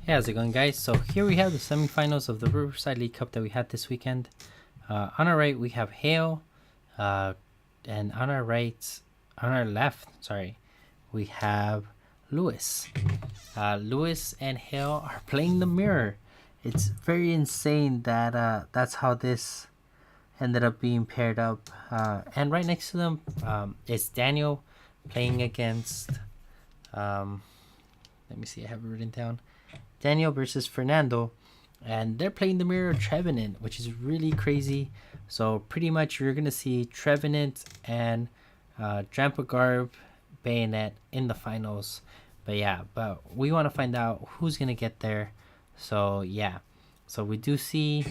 Hey, how's it going, guys? So here we have the semifinals of the Riverside League Cup that we had this weekend. On our right, we have Hale, and on our left, we have Lewis. Lewis and Hale are playing the mirror. It's very insane that that's how this ended up being paired up. And right next to them is Daniel playing against. Let me see, I have it written down. Daniel versus Fernando, and they're playing the mirror Trevenant, which is really crazy. So pretty much you're gonna see Trevenant and Garb, Bayonet in the finals. But we want to find out who's gonna get there. So we do see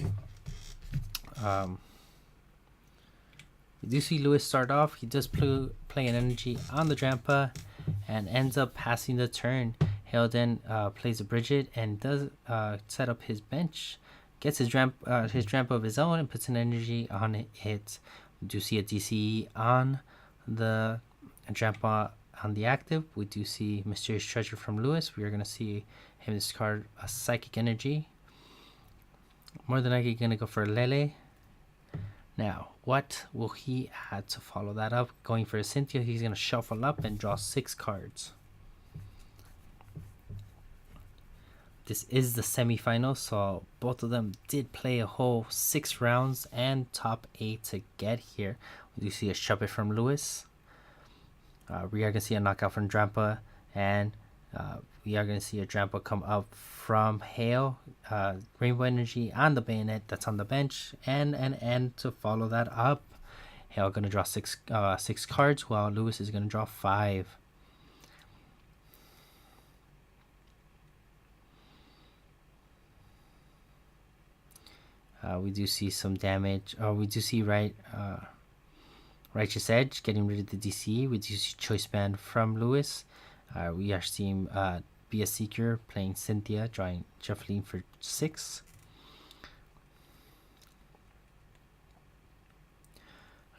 Lewis start off. He does play an energy on the Drampa and ends up passing the turn. Hale then plays a Bridget and does set up his bench, gets his Drampa of his own and puts an energy on it. We do see a DCE on the Drampa on the active. We do see Mysterious Treasure from Lewis. We are going to see him discard a Psychic Energy. More than likely going to go for Lele. Now, what will he add to follow that up? Going for a Cynthia, he's going to shuffle up and draw 6 cards. This is the semifinal, so both of them did play a whole 6 rounds and top 8 to get here. We do see a Shuppet from Lewis. We are going to see a knockout from Drampa, and we are going to see a Drampa come up from Hale. Rainbow Energy on the Bayonet that's on the bench, and an end to follow that up. Hale going to draw 6 cards, while Lewis is going to draw 5. We do see some damage. We do see Righteous Edge getting rid of the DC. We do see Choice Band from Lewis. We are seeing Be a Seeker playing Cynthia, drawing Jeffline for 6.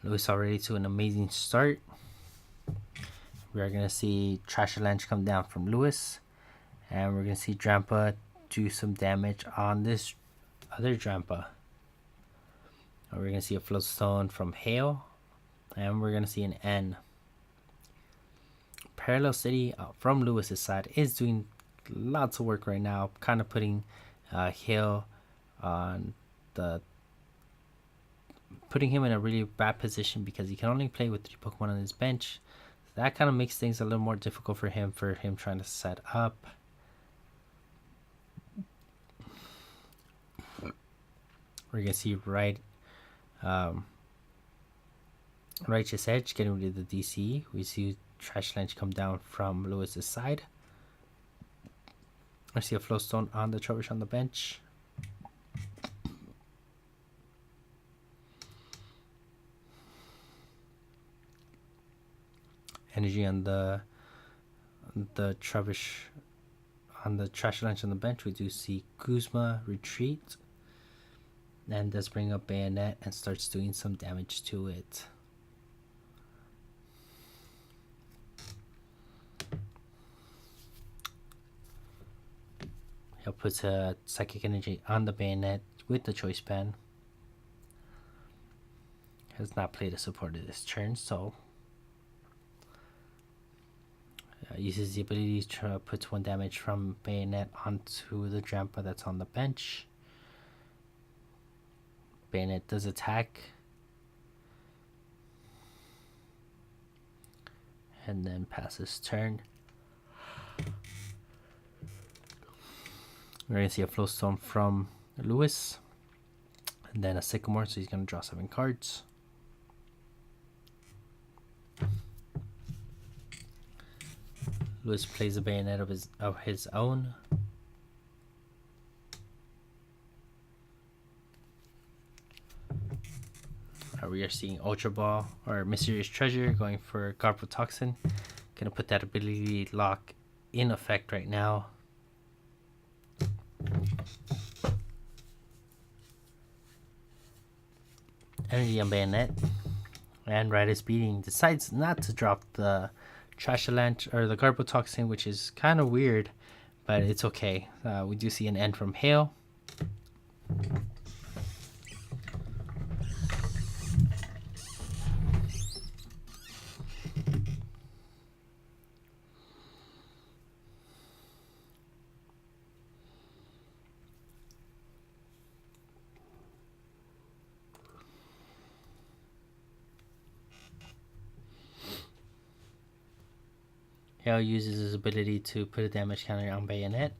Lewis already to an amazing start. We are going to see Trash Avalanche come down from Lewis. And we're going to see Drampa do some damage on this other Drampa. We're going to see a Floatstone from Hale. And we're going to see an N. Parallel City from Lewis's side is doing lots of work right now. Kind of putting Hale on putting him in a really bad position because he can only play with 3 Pokemon on his bench. So that kind of makes things a little more difficult for him trying to set up. We're going to see Righteous Edge getting rid of the DC. We see Trash Lunch come down from Lewis's side. I see a Flowstone on the Trubbish on the bench. Energy on the Trubbish on the Trash Lunch on the bench. We do see Kuzma retreat. And does bring up Bayonet and starts doing some damage to it. He'll put a Psychic Energy on the Bayonet with the Choice Band. Has not played a supporter this turn, so uses the ability to put 1 damage from Bayonet onto the Drampa that's on the bench. Bayonet does attack. And then passes turn. We're going to see a Flowstone from Lewis. And then a Sycamore, so he's going to draw 7 cards. Lewis plays a Bayonet of his own. We are seeing Ultra Ball or Mysterious Treasure going for Garbodor. Gonna put that ability lock in effect right now. Energy on Bayonet. And Riders Beating decides not to drop the Trash Avalanche or the Garbodor, which is kind of weird. but it's okay. We do see an end from Hale. Hale uses his ability to put a damage counter on Bayonete.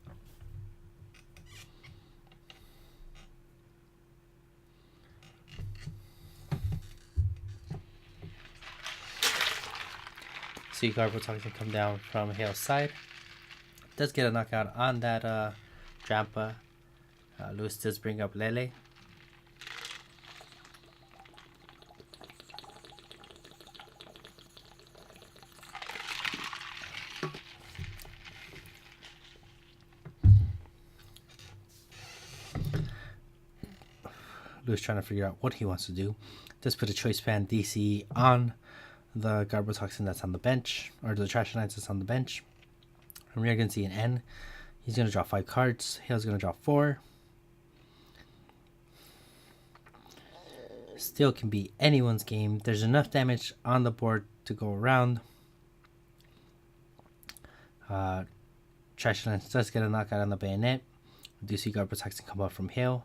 See Garbodor can come down from Hale's side. Does get a knockout on that Drampa. Lewis does bring up Lele. Lewis trying to figure out what he wants to do. Just put a Choice Band DC on the Garbotoxin that's on the bench, or the Trash Knights that's on the bench. And we're going to see an N. He's going to draw 5 cards. Hale's going to draw 4. Still can be anyone's game. There's enough damage on the board to go around. Trash Knights does get a knockout on the Bayonet. We do see Garbotoxin come out from Hale.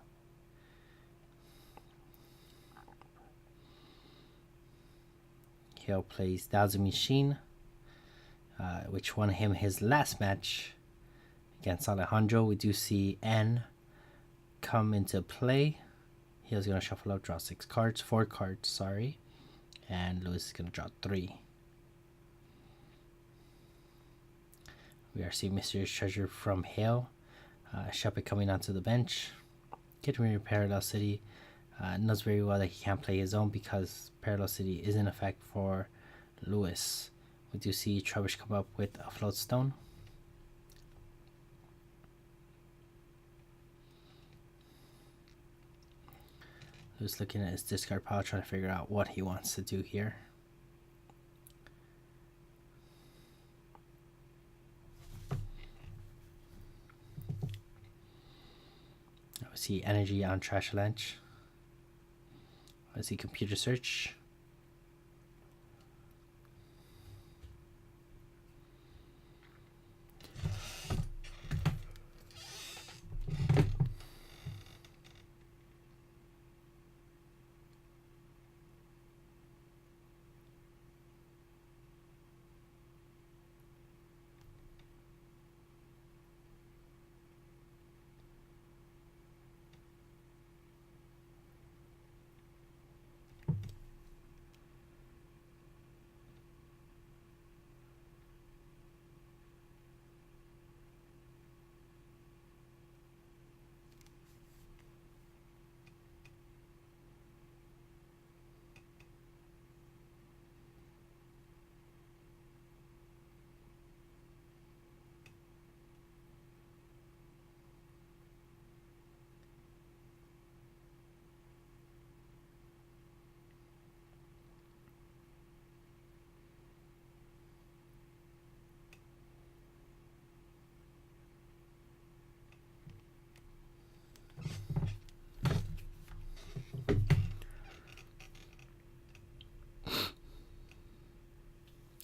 Hale plays Thousand Machine, which won him his last match against Alejandro. We do see N come into play. Hale's going to shuffle up, draw 4 cards, sorry. And Lewis is going to draw 3. We are seeing Mysterious Treasure from Hale. Shepard coming onto the bench. Getting rid of Parallel City. Knows very well that he can't play his own because Parallel City is in effect for Lewis. We do see Trubbish come up with a Float Stone. Lewis looking at his discard pile, trying to figure out what he wants to do here. I see Energy on Trash Lunch. I see Computer Search.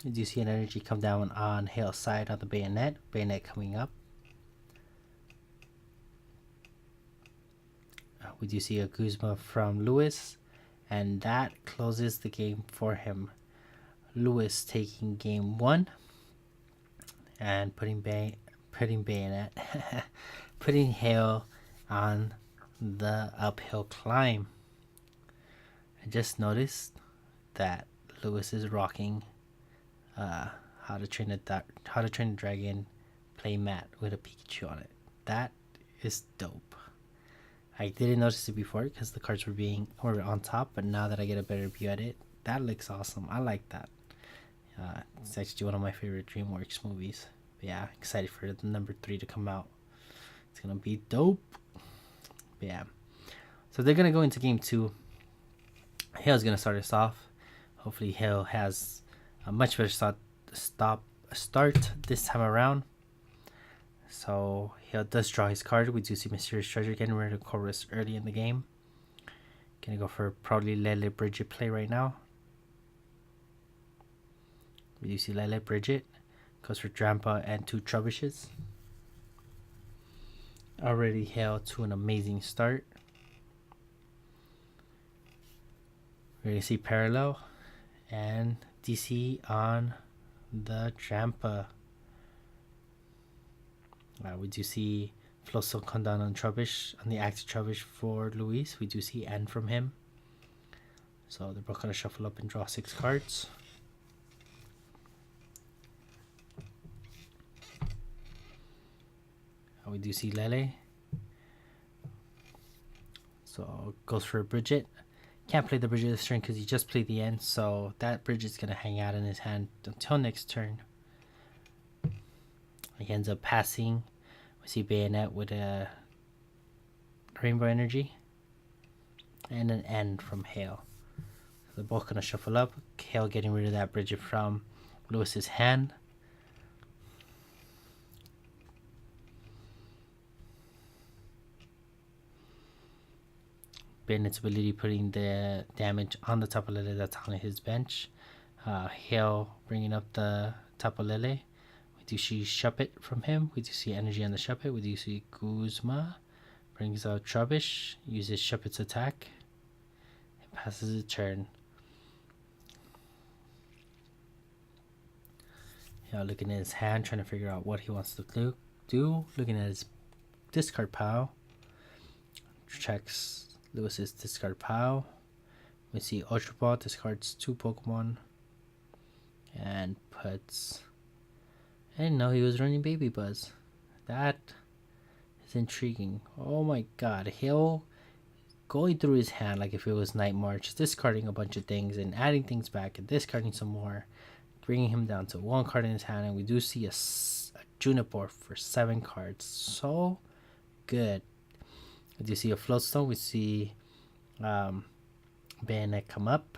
You do see an Energy come down on Hale's side on the Bayonet. Bayonet coming up. We do see a Guzma from Lewis, and that closes the game for him. Lewis taking game 1 and putting Bayonet, putting Hale on the uphill climb. I just noticed that Lewis is rocking How to Train a Dragon playmat with a Pikachu on it. That is dope. I didn't notice it before because the cards were on top, but now that I get a better view at it, that looks awesome. I like that. It's actually one of my favorite DreamWorks movies. But yeah, excited for the number 3 to come out. It's gonna be dope. But yeah, so they're gonna go into game 2. Hale's gonna start us off. Hopefully Hale has a much better start this time around. So he does draw his card. We do see Mysterious Treasure getting rid of Chorus early in the game. Gonna go for probably Lele Bridget play right now. We do see Lele Bridget. Goes for Drampa and 2 Trubbishes. Already Hale to an amazing start. We're gonna see Parallel and DC on the Drampa. We do see Floatstone come down on Trubbish, on the active Trubbish for Luis. We do see N from him. So they're both going to shuffle up and draw 6 cards. We do see Lele. So goes for Bridget. Can't play the Bridget this turn because he just played the end. So that Bridget's going to hang out in his hand until next turn. He ends up passing. We see Bayonete with a Rainbow Energy. And an N from Hale. So they're both going to shuffle up. Hale getting rid of that Bridget from Lewis's hand. Bayonete's ability putting the damage on the Tapu Lele that's on his bench. Hale bringing up the Tapu Lele. We do see Shuppet from him. We do see energy on the Shuppet. We do see Guzma. Brings out Trubbish. Uses Shuppet's attack. And passes a turn. Looking at his hand, trying to figure out what he wants to do. Looking at his discard pile. Checks Lewis's discard pile. We see Ultra Ball discards 2 Pokemon. And puts... I didn't know he was running Baby Buzz. That is intriguing. Oh my god. He'll going through his hand like if it was Night March, discarding a bunch of things and adding things back and discarding some more, bringing him down to 1 card in his hand. And we do see a Juniper for 7 cards. So good. We do see a Floatstone. We see Bayonete come up.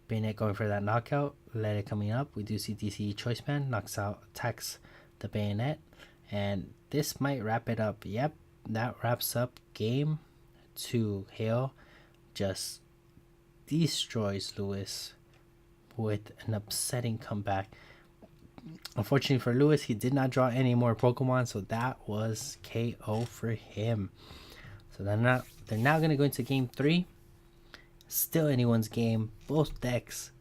Bayonete going for that knockout. Lele coming up. We do see DC Choice Band attacks the Bayonete. And this might wrap it up. Yep, that wraps up game 2. Hale just destroys Lewis with an upsetting comeback. Unfortunately for Lewis, he did not draw any more Pokemon, so that was KO for him. So they're now going to go into game 3. Still anyone's game. Both decks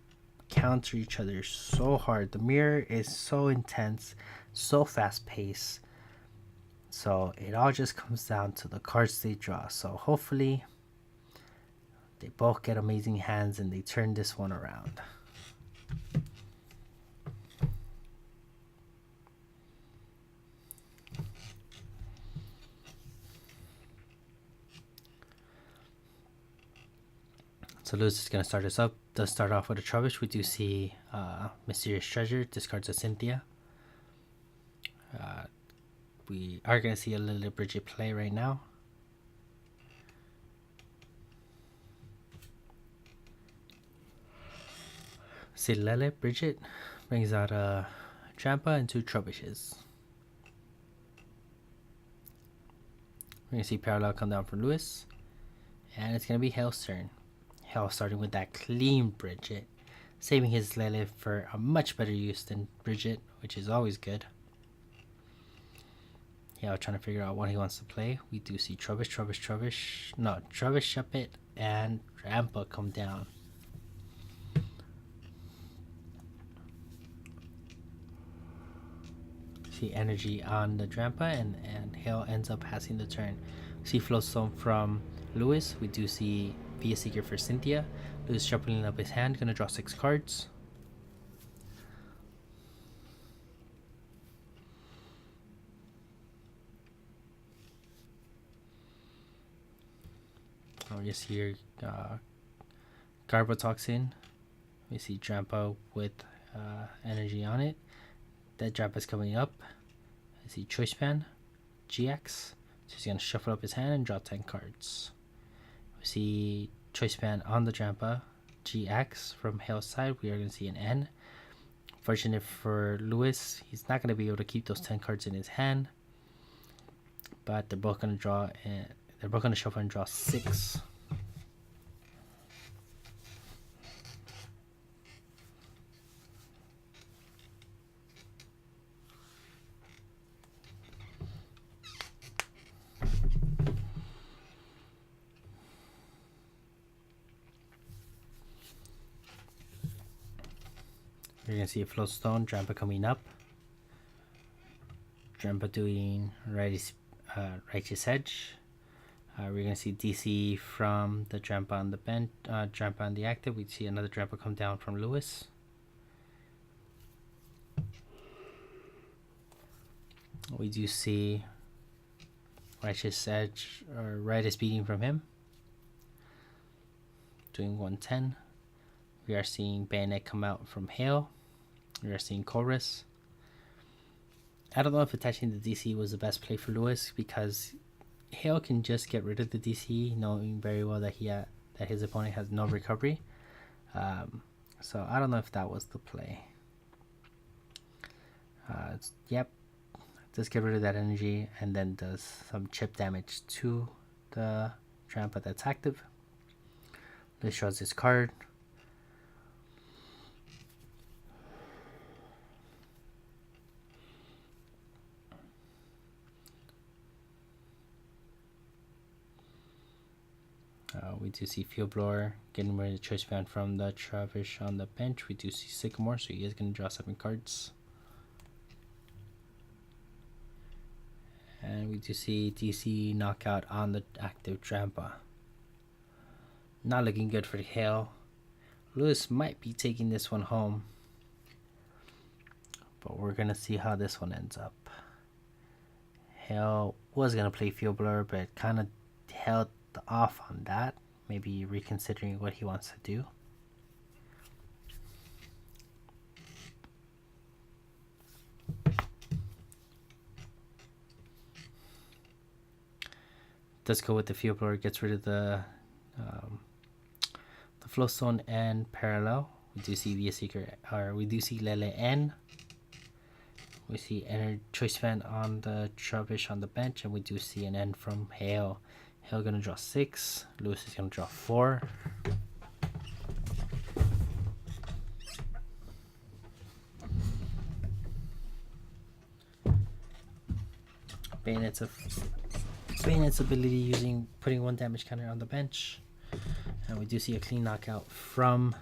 counter each other so hard. The mirror is so intense, so fast paced. So it all just comes down to the cards they draw. So hopefully they both get amazing hands and they turn this one around. So Lewis is going to start us up. Does start off with a Trubbish. We do see Mysterious Treasure. Discards a Cynthia. We are going to see a Lily Bridget play right now. See Lele Bridget brings out a Trampa and 2 Trubbishes. We're going to see Parallel come down from Lewis. And it's going to be Hale's turn. Hale starting with that clean Bridget. Saving his Lele for a much better use than Bridget, which is always good. Hale trying to figure out what he wants to play. We do see Trubbish. No, Trubbish, Shuppet, and Trampa come down. See energy on the Trampa, and Hale ends up passing the turn. See Floatstone from Lewis. We do see Via Seeker for Cynthia. Lewis shuffling up his hand, gonna draw 6 cards. Oh, yes, here Garbotoxin. We see Trampa with energy on it. That Trampa's coming up. I see Choice Band, GX. So he's gonna shuffle up his hand and draw 10 cards. We see Choice Band on the Trampa, GX from Hale's side. We are gonna see an N. Fortunate for Lewis, he's not going to be able to keep those 10 cards in his hand. But they're both going to draw, and they're both going to shuffle and draw 6. You're going to see a Floatstone, Drampa coming up. Drampa doing Righteous Edge. We're going to see DC from the Drampa on the bench, Drampa on the active. We see another Drampa come down from Lewis. We do see Righteous Edge, or Righteous Beating from him, doing 110. We are seeing Bayonet come out from Hale. We are seeing Chorus. I don't know if attaching the DC was the best play for Lewis, because Hale can just get rid of the DC, knowing very well that that his opponent has no recovery. So I don't know if that was the play. Yep, just get rid of that energy, and then does some chip damage to the Trampa that's active. This shows this card. We do see Field Blower getting rid of the Choice Band from the Travish on the bench. We do see Sycamore, so he is going to draw 7 cards. And we do see DC knockout on the active Trampa. Not looking good for the Hale. Lewis might be taking this one home, but we're going to see how this one ends up. Hale was going to play Field Blower, but kind of held off on that, maybe reconsidering what he wants to do. Does go with the Field Blower, gets rid of the Flowstone and Parallel. We do see Via Seeker, or we do see Lele N. We see Choice Band on the Travish on the bench, and we do see an N from Hale. Hale gonna draw 6. Lewis is gonna draw 4. Bayonet's ability putting 1 damage counter on the bench, and we do see a clean knockout from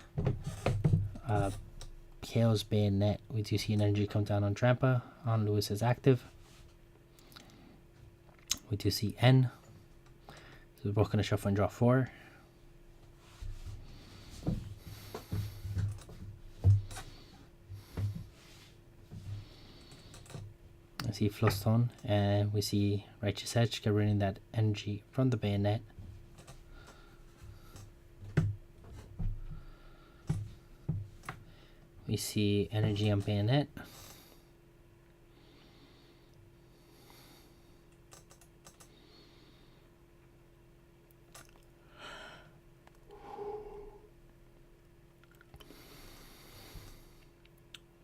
Hale's Bayonet. We do see an energy come down on Trampa on Lewis's active. We do see N. So we're both going to shuffle and draw 4. I see Flowstone, and we see Righteous Edge, get rid of that energy from the Bayonet. We see energy on Bayonet.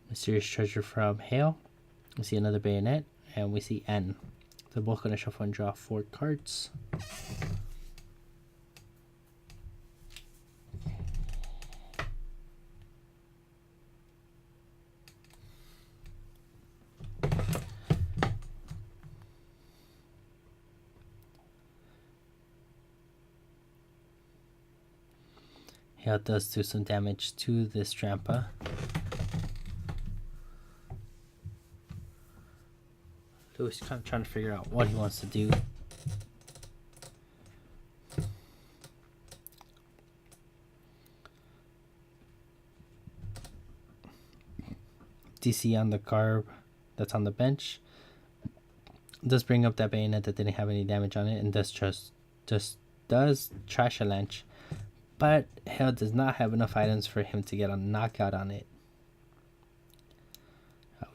Mysterious Treasure from Hale. We see another Bayonet, and we see N. They're both going to shuffle and draw 4 cards. Hale does do some damage to this Trampa. Lewis is kind of trying to figure out what he wants to do. DC on the Garb that's on the bench. Does bring up that Bayonet that didn't have any damage on it, and does trash a Lanch. But Hale does not have enough items for him to get a knockout on it.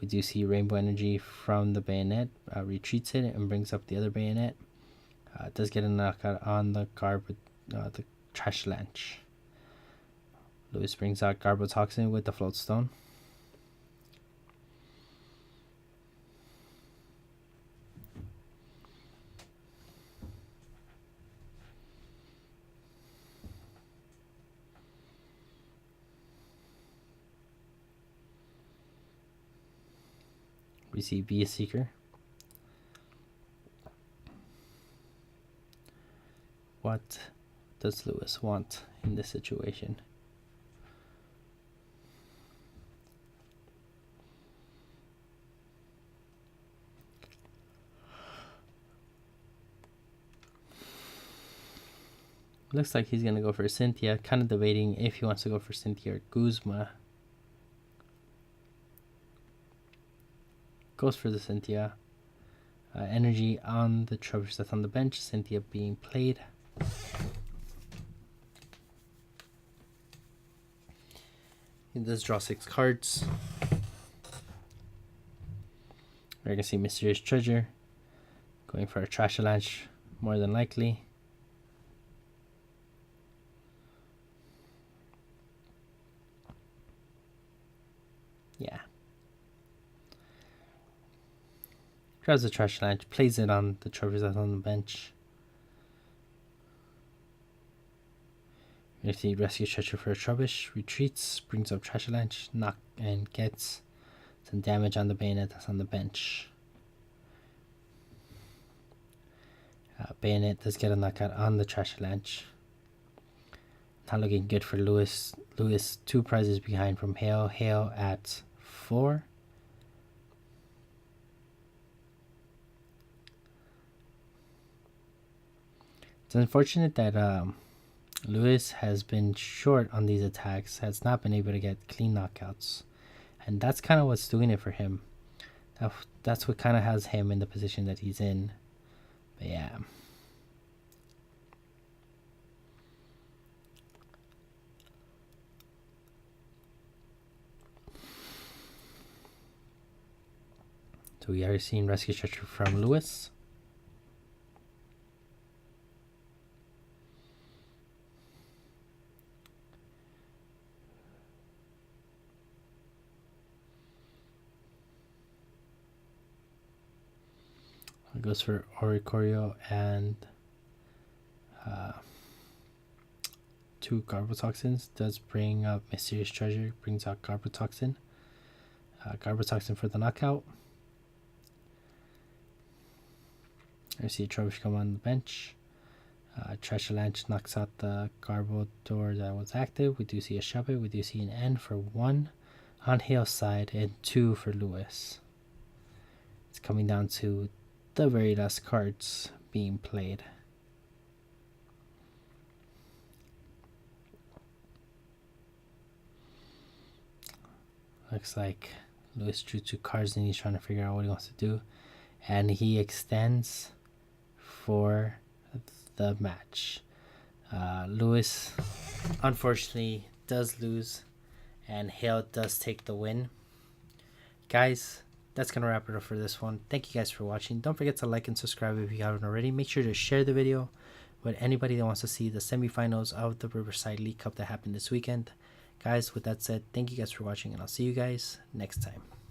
We do see Rainbow Energy from the Bayonet, retreats it and brings up the other Bayonet. Does get a knockout on the Garb with the Trash Lanch. Lewis brings out Garbotoxin with the Floatstone. We see Be a Seeker. What does Lewis want in this situation? Looks like he's going to go for Cynthia. Kind of debating if he wants to go for Cynthia or Guzma. Goes for the Cynthia. Energy on the Trubbish that's on the bench. Cynthia being played. He does draw 6 cards. We're going to see Mysterious Treasure. Going for a Trash Avalanche, more than likely. Yeah. Grabs the Trash Avalanche, plays it on the Trubbish that's on the bench. We see Rescue Treasure for a Trubbish, retreats, brings up Trash Avalanche, knock and gets some damage on the Bayonet that's on the bench. Bayonet does get a knockout on the Trash Avalanche. Not looking good for Lewis. Lewis 2 prizes behind from Hale. Hale at 4. It's unfortunate that Lewis has been short on these attacks, has not been able to get clean knockouts. And that's kind of what's doing it for him. That's what kind of has him in the position that he's in. But yeah. So we are seeing Rescue Treasure from Lewis. It goes for Oricorio and 2 Garbotoxins. Does bring up Mysterious Treasure, brings out Garbotoxin. Garbotoxin for the knockout. I see Trubbish come on the bench. Trash Avalanche knocks out the Garbodor that was active. We do see a Shubbit. We do see an N for 1 on Hale's side and 2 for Lewis. It's coming down to the very last cards being played. Looks like Lewis drew 2 cards and he's trying to figure out what he wants to do. And he extends for the match. Lewis unfortunately does lose and Hale does take the win. Guys, that's going to wrap it up for this one. Thank you guys for watching. Don't forget to like and subscribe if you haven't already. Make sure to share the video with anybody that wants to see the semifinals of the Riverside League Cup that happened this weekend. Guys, with that said, thank you guys for watching and I'll see you guys next time.